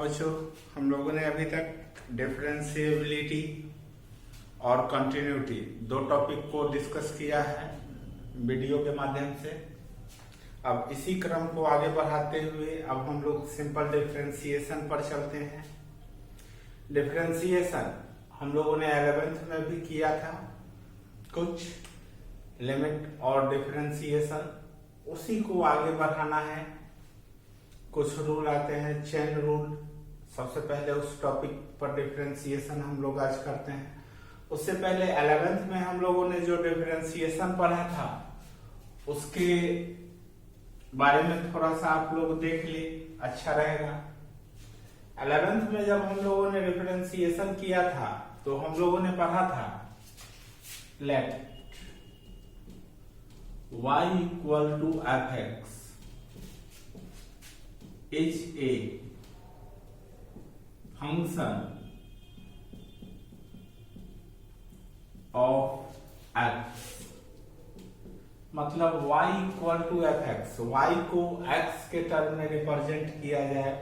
बच्चों, हम लोगों ने अभी तक डिफरेंशिएबिलिटी और कंटिन्यूटी दो टॉपिक को डिस्कस किया है वीडियो के माध्यम से। अब इसी क्रम को आगे बढ़ाते हुए अब हम लोग सिंपल डिफरेंशिएशन पर चलते हैं। डिफरेंशिएशन हम लोगों ने 11th में भी किया था, कुछ लिमिट और डिफरेंशिएशन, उसी को आगे बढ़ाना है। कुछ रूल आते हैं, चेन रूल। सबसे पहले उस टॉपिक पर डिफरेंशिएशन हम लोग आज करते हैं। उससे पहले 11th में हम लोगों ने जो डिफरेंशिएशन पढ़ा था उसके बारे में थोड़ा सा आप लोग देख ले, अच्छा रहेगा। 11th में जब हम लोगों ने डिफरेंशिएशन किया था तो हम लोगों ने पढ़ा था late y equal to f(x) is a function of x। मतलब y equal to f(x), y को x के टर्म में रिप्रेजेंट किया जाए,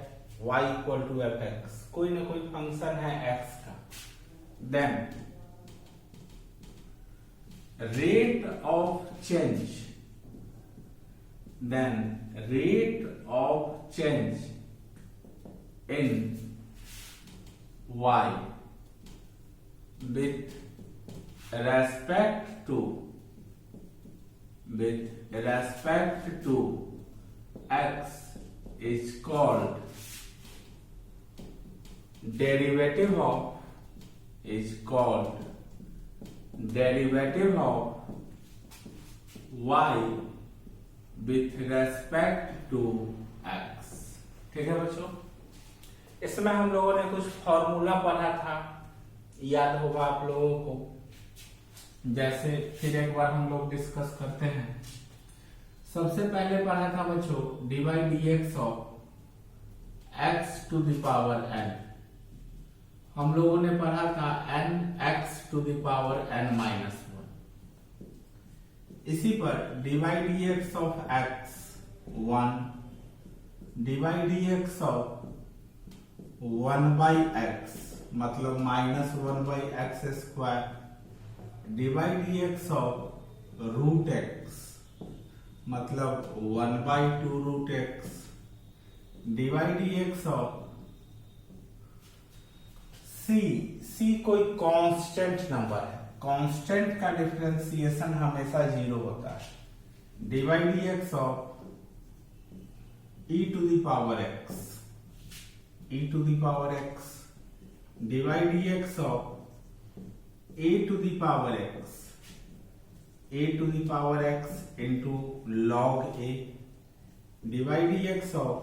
y equal to f(x), कोई ना कोई फंक्शन है x का। Then rate of change in y with respect to x is called derivative of y with respect to x। ठीक है बच्चों, इसमें हम लोगों ने कुछ फॉर्मूला पढ़ा था, याद होगा आप लोगों को। जैसे फिर एक बार हम लोग डिस्कस करते हैं। सबसे पहले पढ़ा था बच्चों dx of x to the power n। हम लोगों ने पढ़ा था nx to the power n minus 1। इसी पर dx of x 1, dx of 1/x मतलब -1/x², dx ऑफ √x मतलब 1/2√x, dx ऑफ c कोई कांस्टेंट नंबर है, कांस्टेंट का डिफरेंशिएशन हमेशा 0 होता है, dx of e to the power x, dx of a to the power x into log a, dx of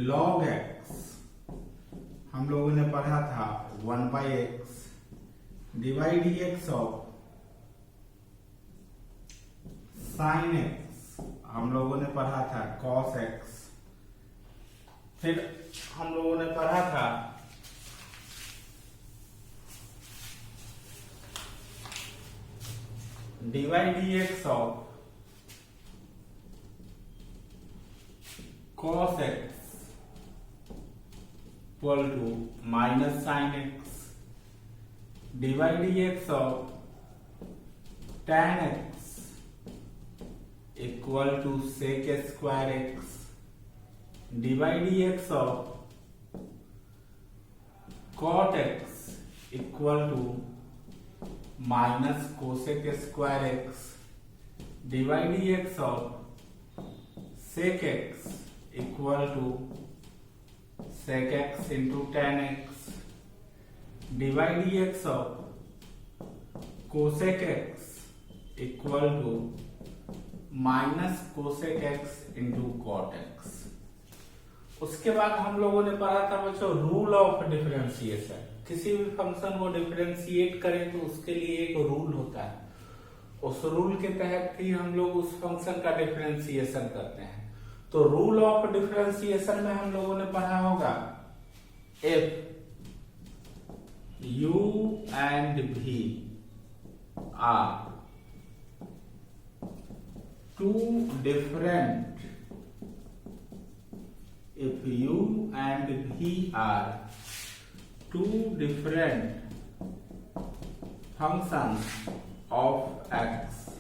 log x हम लोगों ने पढ़ा था 1/x, dx of sin x हम लोगों ने पढ़ा था cos x। फिर हम लोगों ने पढ़ा था dx of cos x equal to -sin x, dx of tan x equal to sec²x, dx of cot x equal to -cosec²x, dx of sec x equal to sec x into tan x, dx of cosec x equal to -cosec x into cot x। उसके बाद हम लोगों ने पढ़ा था बच्चों rule of differentiation. किसी भी फंक्शन को डिफरेंशिएट करें तो उसके लिए एक रूल होता है, उस रूल के तहत ही हम लोग उस फंक्शन का डिफरेंशिएशन करते हैं। तो रूल ऑफ डिफरेंशिएशन में हम लोगों ने पढ़ा होगा if u and v are two different if u and v are two different functions of x,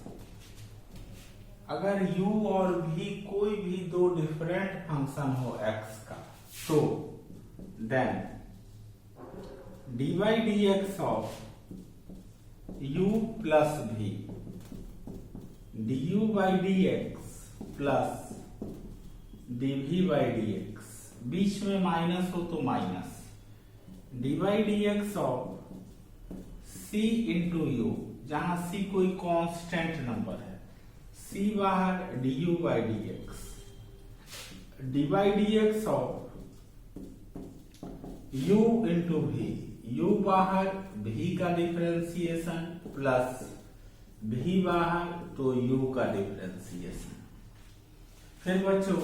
अगर u और v कोई भी दो डिफरेंट फंक्शन हो x का, तो then dy dx of u plus v du by dx plus dv by dx, बीच में माइनस हो तो minus, dy dx of c into u, जहां c कोई कांस्टेंट नंबर है, c बाहर du by dx, dy dx of u into v, u बाहर v का डिफरेंशिएशन प्लस v बाहर तो u का डिफरेंशिएशन। फिर बच्चों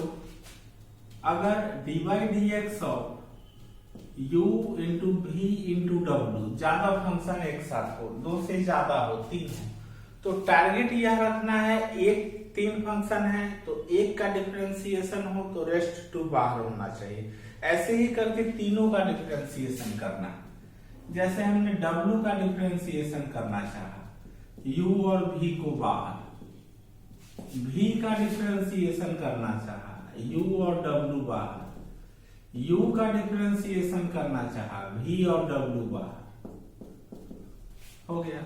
अगर dy dx of u into v into w, ज्यादा फंक्शन एक साथ हो, दो से ज्यादा हो, तीन है, तो टारगेट यह रखना है एक तीन फंक्शन है तो एक का डिफरेंशिएशन हो तो रेस्ट टू बाहर होना चाहिए। ऐसे ही करके तीनों का डिफरेंशिएशन करना। जैसे हमने w का डिफरेंशिएशन करना चाहा, u और v को बाहर, v का डिफरेंशिएशन करना चाहा, u और w बाहर, u का डिफरेंशिएशन करना चाहा, v और w बाहर, हो गया।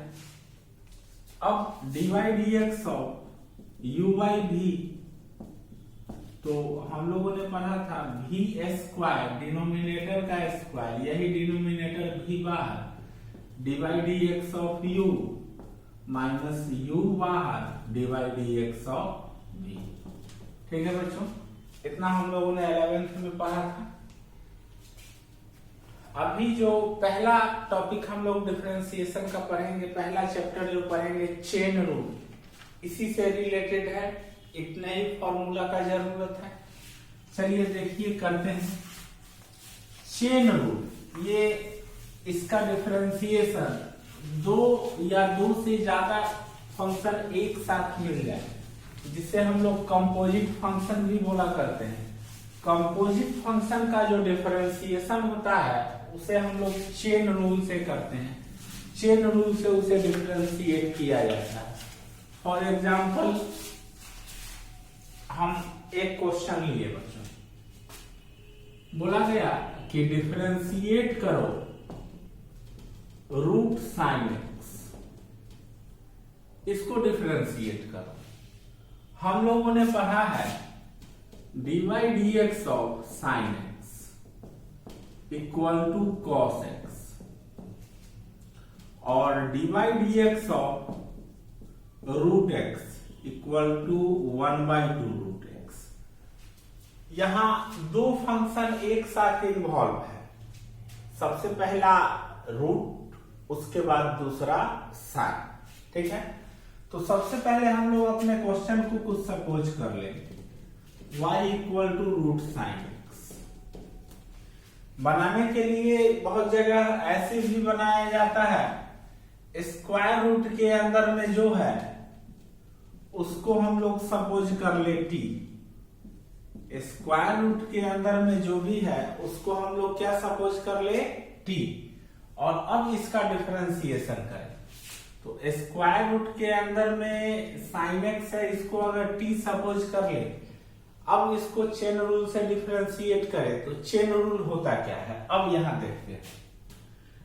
अब dy dx of u by v, तो हम लोगों ने पढ़ा था v स्क्वायर, डिनोमिनेटर का स्क्वायर, यही डिनोमिनेटर v बाहर, dy dx of u minus u बाहर, dy dx ऑफ v। ठीक है बच्चों, इतना हम लोगों ने 11th में पढ़ा था। अभी जो पहला टॉपिक हम लोग डिफरेंशिएशन का पढ़ेंगे, पहला चैप्टर जो पढ़ेंगे चेन रूल, इसी से रिलेटेड है, इतना ही फॉर्मूला का जरूरत है। चलिए देखिए करते हैं चेन रूल। ये इसका डिफरेंशिएशन दो या दो से ज्यादा फंक्शन एक साथ मिल जाए, जिसे हम लोग कंपोजिट फंक्शन भी बोला करते हैं। कंपोजिट फंक्शन का जो डिफरेंशिएशन होता है उसे हम लोग चेन रूल से करते हैं। चेन रूल से उसे डिफरेंशिएट किया जाता है। फॉर एग्जाम्पल हम एक क्वेश्चन लिए बच्चों, बोला गया कि डिफरेंशिएट करो रूट साइन एक्स, इसको डिफरेंशिएट करो। हम लोगों ने पढ़ा है dy dx ऑफ sine x equal to cos x और dy dx of root x equal to 1/2 root x. यहां दो फंक्शन एक साथ इन्वॉल्व है, सबसे पहला रूट, उसके बाद दूसरा साइन। ठीक है, तो सबसे पहले हम लोग अपने क्वेश्चन को कुछ सपोज कर लेंगे, y equal to root sine x. बनाने के लिए बहुत जगह ऐसे भी बनाया जाता है, स्क्वायर रूट के अंदर में जो है उसको हम लोग सपोज कर ले t, स्क्वायर रूट के अंदर में जो भी है उसको हम लोग क्या सपोज कर ले t, और अब इसका डिफरेंशिएशन करें तो स्क्वायर रूट के अंदर में साइन एक्स है, इसको अगर t सपोज कर ले, अब इसको चेन रूल से डिफरेंशिएट करें तो चेन रूल होता क्या है, अब यहां देखते हैं।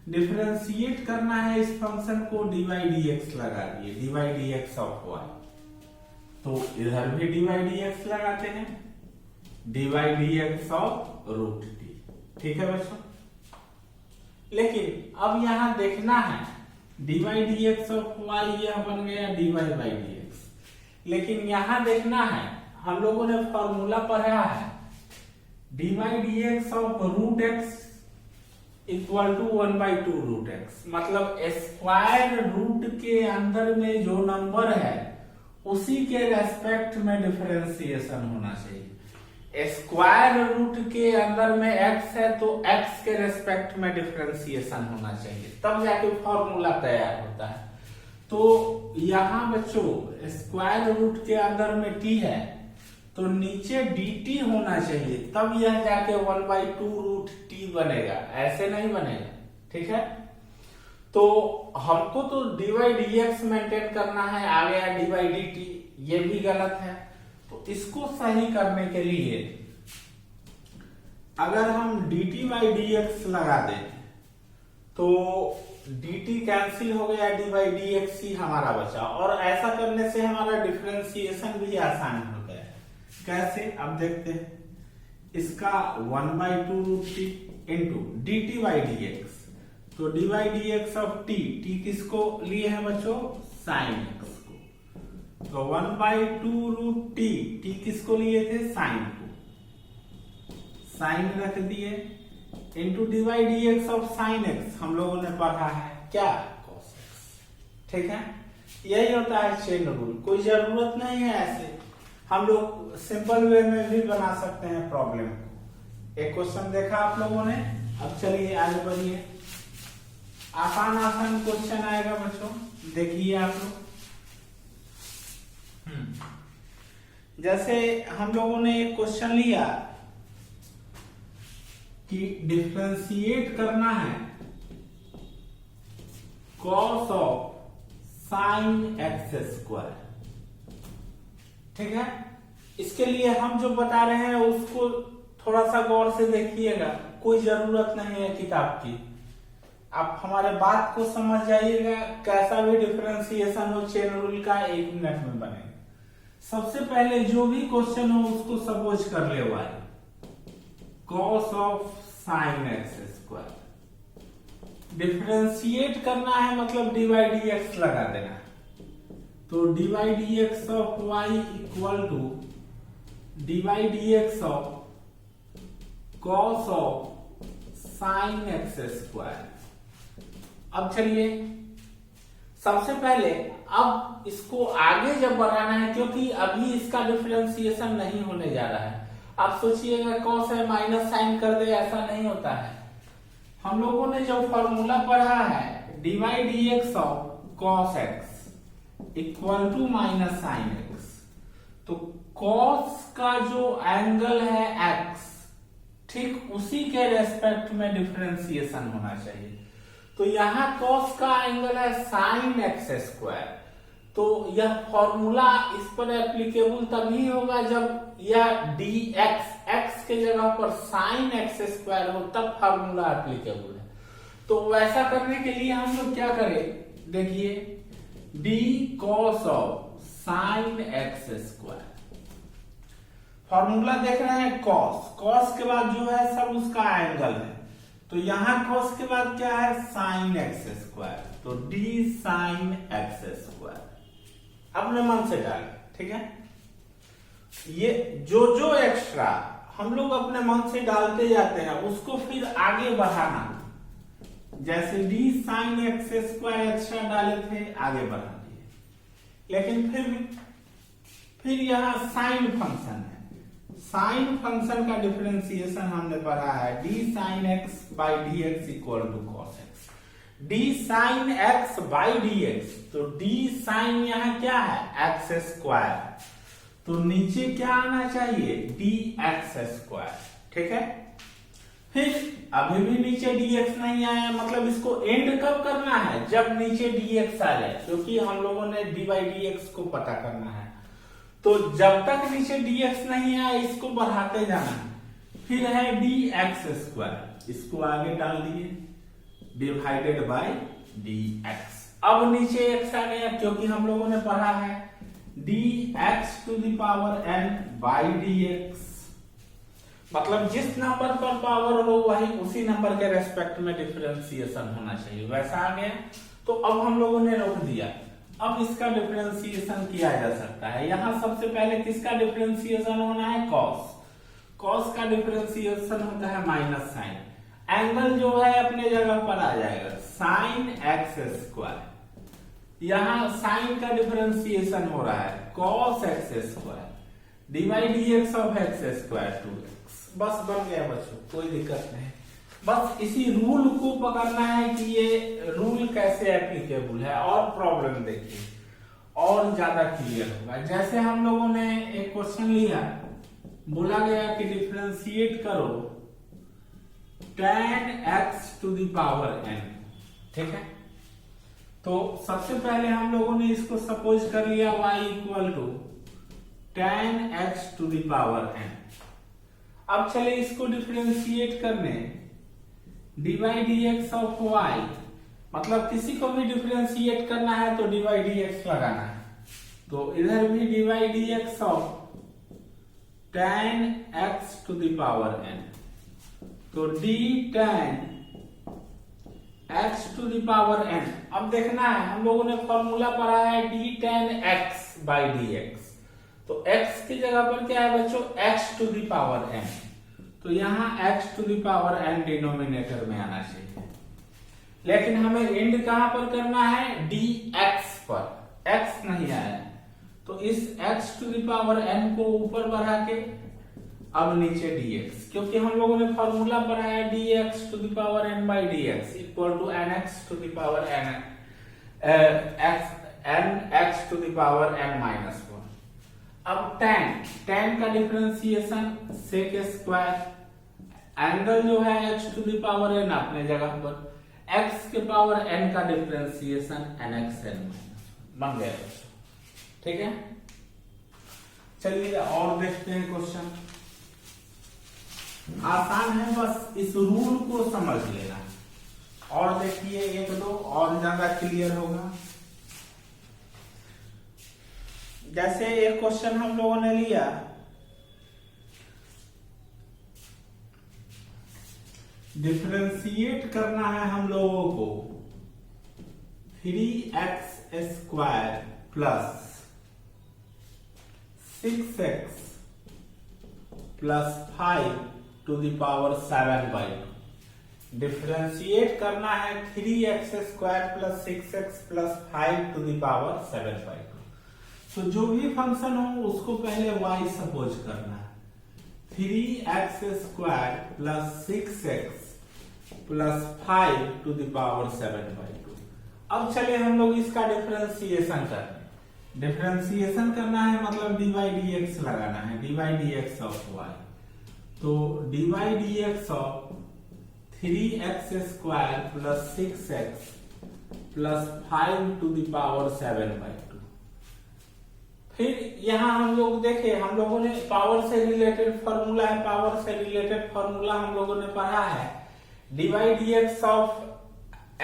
डिफरेंशिएट करना है इस फंक्शन को, dy dx लगा दिए, dy dx ऑफ y, तो इधर भी dy dx लगाते हैं, dy dx of root t। ठीक है बच्चों, लेकिन अब यहां देखना है dy dx ऑफ y यह बन गया dy by dx, लेकिन यहां देखना है, हम लोगों ने फॉर्मूला पढ़ा है dy dx of root x equal to 1/2 root x, मतलब स्क्वायर रूट के अंदर में जो नंबर है उसी के रेस्पेक्ट में डिफरेंशिएशन होना चाहिए। स्क्वायर रूट के अंदर में x है तो x के रेस्पेक्ट में डिफरेंशिएशन होना चाहिए, तब जाके फॉर्मूला तैयार होता है। तो यहां बच्चों स्क्वायर रूट के अंदर में t है तो नीचे dt होना चाहिए, तब यह जाके 1/2√t बनेगा, ऐसे नहीं बनेगा। ठीक है, तो हमको तो dy/dx मेंटेन करना है, आ गया dy/dt, ये भी गलत है। तो इसको सही करने के लिए अगर हम dt/dx लगा दें तो dt कैंसिल हो गया, dy/dx ही हमारा बचा, और ऐसा करने से हमारा डिफरेंशिएशन भी आसान हो गया। कैसे, अब देखते हैं। इसका 1/2√t इंटू dt/dx, तो dy/dx ऑफ t, t किसको लिए हैं बच्चों, sin x को, तो 1/2√t, t किसको लिए थे, sin को, sin रख दिए, into dy/dx of sin x, हम लोगों ने पढ़ा है क्या, cos x। ठीक है, यही होता है चेन रूल, कोई जरूरत नहीं है ऐसे, हम लोग सिंपल वे में भी बना सकते हैं प्रॉब्लम को। एक क्वेश्चन देखा आप लोगों ने, अब चलिए आगे बढ़िए। आसान क्वेश्चन आएगा बच्चों, देखिए आप लोग। जैसे हम लोगों ने एक क्वेश्चन लिया कि डिफरेंशिएट करना है cos ऑफ sin x²। ठीक है, इसके लिए हम जो बता रहे हैं उसको थोड़ा सा गौर से देखिएगा, कोई जरूरत नहीं है किताब की, आप हमारे बात को समझ जाइएगा। कैसा भी डिफरेंशिएशन हो चेन रूल का 1 मिनट में बनेगा। सबसे पहले जो भी क्वेश्चन हो उसको सपोज कर ले y cos of sin x², differentiate करना है मतलब dy/dx लगा देना है, तो dy/dx of y equal to dy/dx of cos of sin x²। अब चलिए, सबसे पहले अब इसको आगे जब बढ़ाना है, क्योंकि अभी इसका डिफरेंशिएशन नहीं होने जा रहा है। आप सोचिएगा cos है माइनस साइन कर दे, ऐसा नहीं होता है। हम लोगों ने जो फॉर्मूला पढ़ा है dy/dx of cos x equal to minus sine x, तो cos का जो एंगल है x, ठीक उसी के रेस्पेक्ट में डिफरेंशिएशन होना चाहिए। तो यहां cos का एंगल है sin x², तो यह फॉर्मूला इस पर एप्लीकेबल तभी होगा जब यह dx x के जगह पर sin x² हो, तब फॉर्मूला एप्लीकेबल है। तो वैसा करने के लिए हम लोग क्या करें, देखिए d cos of sin x², formula देख रहे हैं cos के बाद जो है सब उसका एंगल है, तो यहां cos के बाद क्या है sin x², तो d sin x²। अपने मन से डालें, ठीक है। ये जो एक्स्ट्रा हम लोग अपने मन से डालते जाते हैं उसको फिर आगे बढ़ाना, जैसे d sin x² एक्स्ट्रा डाले थे, आगे बढ़ा दिए। लेकिन फिर यहाँ साइन फंक्शन है, साइन फंक्शन का डिफरेंशिएशन हमने पढ़ा है d sin x/dx equal to cos x, d sin x/dx, तो d sin यहाँ क्या है x², तो नीचे क्या आना चाहिए dx²। ठीक है, फिर अभी भी नीचे dx नहीं आया, मतलब इसको एंड कब करना है, जब नीचे dx आ जाए, क्योंकि हम लोगों ने dy/dx को पता करना है। तो जब तक नीचे dx नहीं आया इसको बढ़ाते जाना है। फिर है dx², इसको आगे डाल दिए, डिवाइडेड बाय dx। अब नीचे x आ गया, क्योंकि हम लोगों ने पढ़ा है dx⁴n/dx, मतलब जिस नंबर पर पावर हो वही उसी नंबर के रेस्पेक्ट में डिफरेंशिएशन होना चाहिए, वैसा आ गया। तो अब हम लोगों ने रोक दिया, अब इसका डिफरेंशिएशन किया जा सकता है। यहां सबसे पहले किसका डिफरेंशिएशन होना है, cos का डिफरेंशिएशन होता है माइनस साइन, एंगल जो है अपने जगह पर आ जाएगा sin x², यहां साइन का डिफरेंशिएशन हो रहा है cos x², dy/dx of x² 2x, बस बन गया बच्चों, कोई दिक्कत नहीं। बस इसी रूल को पकड़ना है कि ये रूल कैसे एप्लीकेबल है, और प्रॉब्लम देखिए और ज्यादा क्लियर होगा। जैसे हम लोगों ने एक क्वेश्चन लिया बोला गया कि डिफरेंशिएट करो tan x to the power n, ठीक है। तो सबसे पहले हम लोगों ने इसको सपोज कर लिया y equal to tan x to the power n। अब चले इसको डिफरेंशिएट करने dy dx ऑफ y, मतलब किसी को भी डिफरेंशिएट करना है तो dy dx लगाना है। तो इधर भी dy dx of tan x to the power n, तो d tan x to the power n। अब देखना है, हम लोगों ने फॉर्मूला पढ़ा है d tan x by dx, तो x की जगह पर क्या है बच्चों, x to the power n, तो यहां x to the power n denominator में आना चाहिए। लेकिन हमें एंड कहां पर करना है, dx पर, x नहीं आया, तो इस x to the power n को ऊपर बढ़ा के अब नीचे dx, क्योंकि हम लोगों ने फॉर्मूला पढ़ा है dx to the power n by dx equal to nx to the power n x to the power n minus 1। अब tan का डिफरेंशिएशन sec स्क्वायर, एंगल जो है x to the power n अपने जगह पर, x के power n का differentiation nx n बन गया, ठीक है। चलिए और देखते हैं क्वेश्चन, आसान है, बस इस रूल को समझ लेना। और देखिए एक दो और ज्यादा क्लियर होगा। जैसे एक क्वेश्चन हम लोगों ने लिया, डिफरेंशिएट करना है हम लोगों को 3x square plus 6x plus 5 to the power 7/2। Differentiate करना है 3x square plus 6x plus 5 to the power 7/2। तो जो भी फंक्शन हो उसको पहले y सपोज करना है, 3x square plus 6x plus 5 to the power 7/2। अब चले हम लोग इसका डिफरेंशिएशन करने, डिफरेंशिएशन करना है मतलब dy dx लगाना है, dy dx ऑफ y, तो dy dx of 3x square plus 6x plus 5 to the power 7/2। फिर यहां हम लोग देखे, हम लोगों ने पावर से रिलेटेड फॉर्मूला है, पावर से रिलेटेड फॉर्मूला हम लोगों ने पढ़ा है dy dx of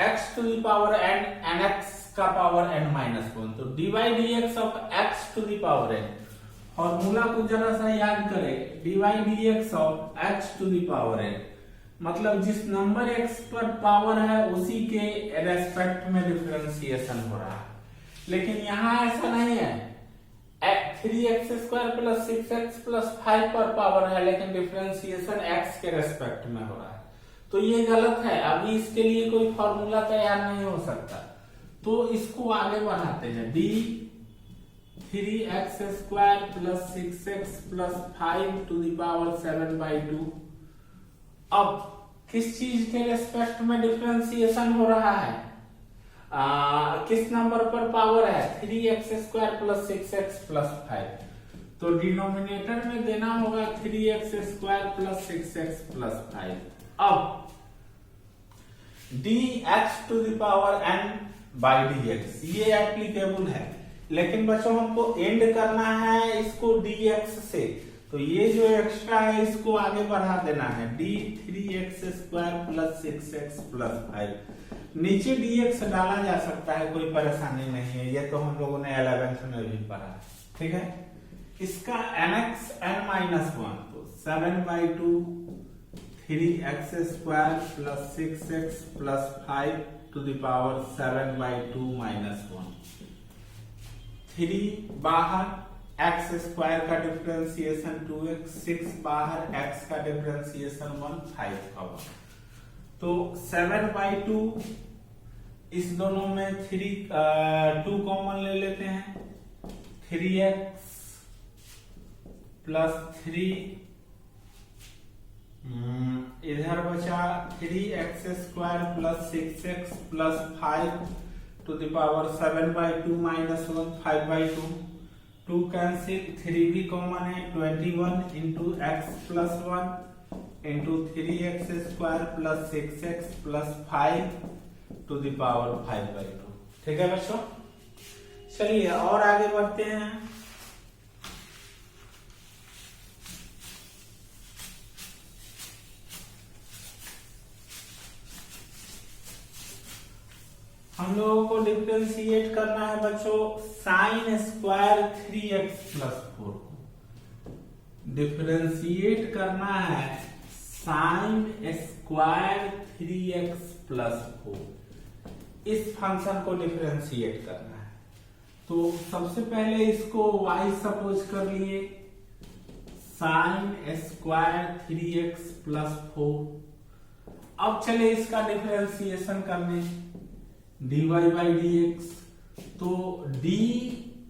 x to the power n nx का पावर n माइनस 1, तो dy dx of x to the power n, formula को जरा सा याद करें, dy dx of x to the power n, मतलब जिस नंबर x पर पावर है उसी के रेस्पेक्ट में डिफरेंशिएशन हो रहा है। लेकिन यहाँ ऐसा नहीं है, 3x square plus 6x plus 5 पर पावर है, लेकिन डिफरेंशिएशन x के रेस्पेक्ट में हो रहा है, तो ये गलत है। अभी इसके लिए कोई फॉर्मूला तैयार नहीं हो सकता, तो इसको आगे बढ़ाते हैं, d 3x square plus 6x plus 5 to the power 7/2। अब किस चीज के रेस्पेक्ट में डिफरेंशिएशन हो रहा है, किस नंबर पर पावर है, 3x square plus 6x plus 5, तो डिनोमिनेटर में देना होगा 3x square plus 6x plus 5। अब dx to the power n by dx ये एप्लीकेबल है, लेकिन बच्चों हमको एंड करना है इसको dx से, तो ये जो एक्स्ट्रा है इसको आगे बढ़ा देना है, d 3x square plus 6x plus 5। नीचे dx डाला जा सकता है, कोई परेशानी नहीं है, ये तो हम लोगों ने 11th में भी पढ़ा, ठीक है। इसका nx n माइनस 1, तो 7/2 3x square plus 6x plus 5 to the power 7/2 minus 1। 3 बाहर, x स्क्वायर का डिफरेंशिएशन 2x, 6 बाहर, x का डिफरेंशिएशन 1, 5 का 1, तो 7/2, इस दोनों में 2 कॉमन ले लेते हैं, 3x प्लस 3, इधर बचा 3x square plus 6x plus 5 to the power 7/2 minus 1, 5/2, 2 cancel, 3 भी कॉमन है, 21 into x plus 1 into 3x square plus 6x plus 5 to the power 5/2। ठीक है बच्चों, चलिए और आगे बढ़ते हैं। हम लोगों को डिफरेंशिएट करना है बच्चों साइन स्क्वायर 3x प्लस 4 को। डिफरेंशिएट करना है साइन स्क्वायर 3x प्लस 4। इस फंक्शन को डिफरेंशिएट करना है, तो सबसे पहले इसको y सपोज कर लिए, साइन स्क्वायर 3x प्लस 4। अब चले इसका डिफरेंशिएशन करने, dy बाई डी एक्स, तो d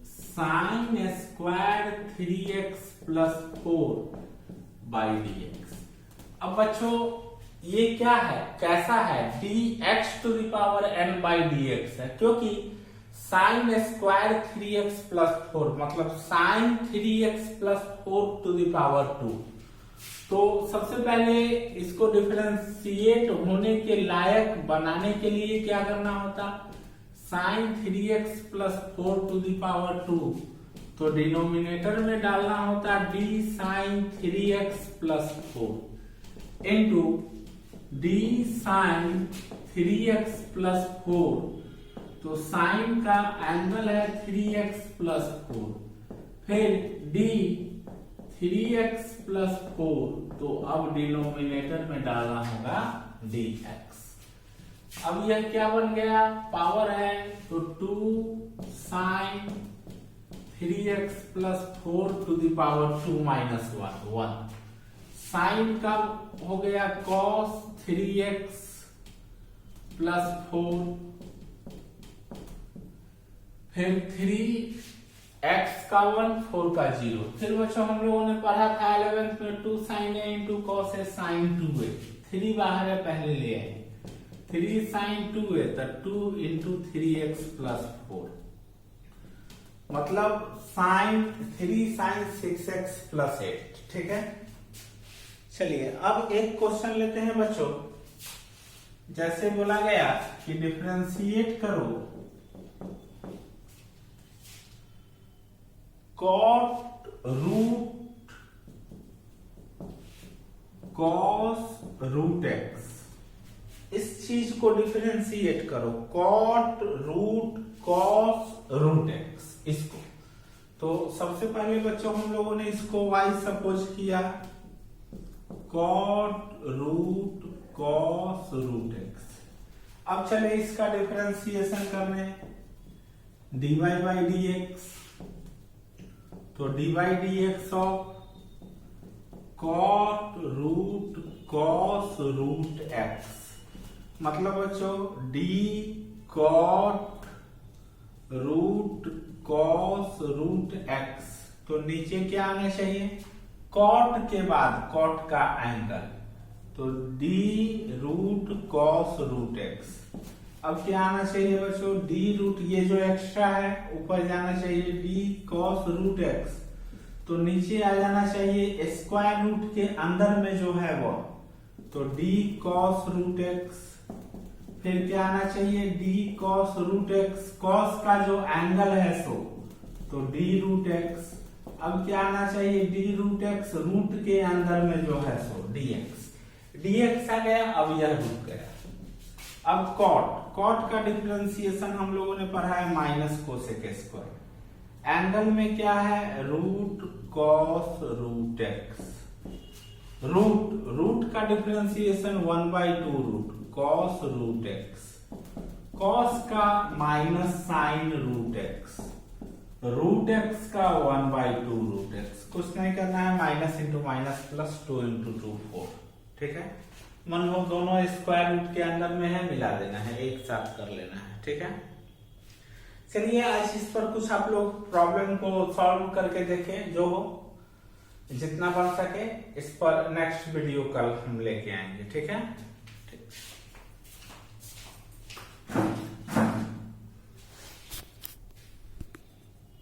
sine square 3x plus 4 by d x. अब बच्चों ये क्या है, कैसा है, dx to the power n by d x है, क्योंकि साइन स्क्वायर 3x प्लस 4 मतलब sine 3x plus 4 to the power 2। तो सबसे पहले इसको डिफरेंशिएट होने के लायक बनाने के लिए क्या करना होता, sine 3x plus 4 to the power 2, तो डिनोमिनेटर में डालना होता d sine 3x plus 4 into d sine 3x plus 4, तो साइन का एंगल है 3x प्लस 4, फिर d 3x प्लस 4, तो अब डिनोमिनेटर में डालना होगा dx। अब यह क्या बन गया, पावर है, तो 2 sine 3x plus 4 to the power 2 minus 1। Sine का हो गया cos 3x प्लस 4, फिर 3x का 1 4 का 0। फिर बच्चों हम लोगों ने पढ़ा था 11th में 2 sine a into cos a sine 2a, 3 बाहर है पहले ले आए, 3 साइन 2a, तो 2 इंटू 3x प्लस 4, मतलब साइन 3 साइन 6x प्लस 8। ठीक है, चलिए अब एक क्वेश्चन लेते हैं बच्चों। जैसे बोला गया कि डिफरेंशिएट करो cot root cos root x, इस चीज को डिफरेंशिएट करो, cot root cos root x इसको। तो सबसे पहले बच्चों हम लोगों ने इसको y सपोज किया, cot root cos root x. अब चले इसका डिफरेंशिएशन करने, dy बाई डी एक्स, तो dy dx of cot root cos root x, मतलब बच्चों d cot root cos root x, तो नीचे क्या आना चाहिए, कॉट के बाद कॉट का एंगल, तो d root cos root x. अब क्या आना चाहिए बच्चों, d रूट, ये जो एक्स्ट्रा है ऊपर जाना चाहिए, d कॉस रूट एक्स, तो नीचे आ जाना चाहिए स्क्वायर रूट के अंदर में जो है वो, तो d कॉस रूट एक्स, फिर क्या आना चाहिए d cos root x, cos का जो एंगल है सो, तो d रूट एक्स। अब क्या आना चाहिए d रूट एक्स, रूट के अंदर में जो है सो dx, dx आ गया, अब यह रुक गया। अब कॉट का डिफरेंशिएशन हम लोगों ने पढ़ा है माइनस कोसेक स्क्वायर, एंगल में क्या है root cos root x, root का differentiation 1/2 root cos root x, cos का minus sine root x, root x का 1/2 रूट एक्स। कुछ नहीं करना है, minus into minus plus 2 into 2 4। ठीक है, मान लो दोनों स्क्वायर रूट के अंदर में है, मिला देना है, एक साथ कर लेना है। ठीक है, चलिए आज इस पर कुछ आप लोग प्रॉब्लम को सॉल्व करके देखें, जो हो जितना बन सके। इस पर नेक्स्ट वीडियो कल हम लेके आएंगे। ठीक है, ठीक।